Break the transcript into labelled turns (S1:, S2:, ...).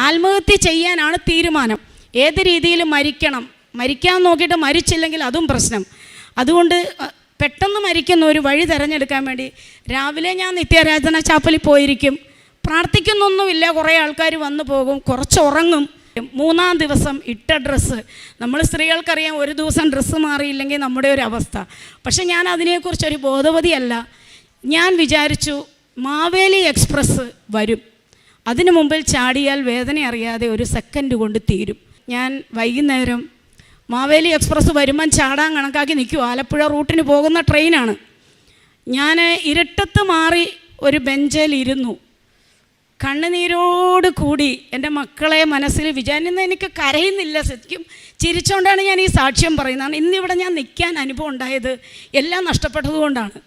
S1: ആത്മഹത്യ ചെയ്യാനാണ് തീരുമാനം. ഏത് രീതിയിലും മരിക്കാൻ നോക്കിയിട്ട് മരിച്ചില്ലെങ്കിൽ അതും പ്രശ്നം. അതുകൊണ്ട് പെട്ടെന്ന് മരിക്കുന്ന ഒരു വഴി തിരഞ്ഞെടുക്കാൻ വേണ്ടി രാവിലെ ഞാൻ നിത്യാരാധന ചാപ്പലിൽ പോയിരിക്കും. പ്രാർത്ഥിക്കുന്നൊന്നുമില്ല, കുറേ ആൾക്കാർ വന്നു പോകും, കുറച്ച് ഉറങ്ങും. 3-ാം ദിവസം ഇട്ട ഡ്രസ്സ്, നമ്മൾ സ്ത്രീകൾക്കറിയാം ഒരു ദിവസം ഡ്രസ്സ് മാറിയില്ലെങ്കിൽ നമ്മുടെ ഒരു അവസ്ഥ. പക്ഷെ ഞാൻ അതിനെക്കുറിച്ചൊരു ബോധവതിയല്ല. ഞാൻ വിചാരിച്ചു മാവേലി എക്സ്പ്രസ് വരും, അതിനു മുമ്പിൽ ചാടിയാൽ വേദന അറിയാതെ ഒരു സെക്കൻഡ് കൊണ്ട് തീരും. ഞാൻ വൈകുന്നേരം മാവേലി എക്സ്പ്രസ് വരുമ്പം ചാടാൻ കണക്കാക്കി നിൽക്കും. ആലപ്പുഴ റൂട്ടിന് പോകുന്ന ട്രെയിനാണ്. ഞാൻ ഇരുട്ടത്ത് മാറി ഒരു ബെഞ്ചിലിരുന്നു. കണ്ണുനീരോട് കൂടി എൻ്റെ മക്കളെ മനസ്സിൽ വിചാരിക്കുന്ന, എനിക്ക് കരയുന്നില്ല, ശരിക്കും ചിരിച്ചുകൊണ്ടാണ് ഞാൻ ഈ സാക്ഷ്യം പറയുന്നത്. ഇന്നിവിടെ ഞാൻ നിൽക്കാൻ അനുഭവം ഉണ്ടായത് എല്ലാം നഷ്ടപ്പെട്ടതുകൊണ്ടാണ്.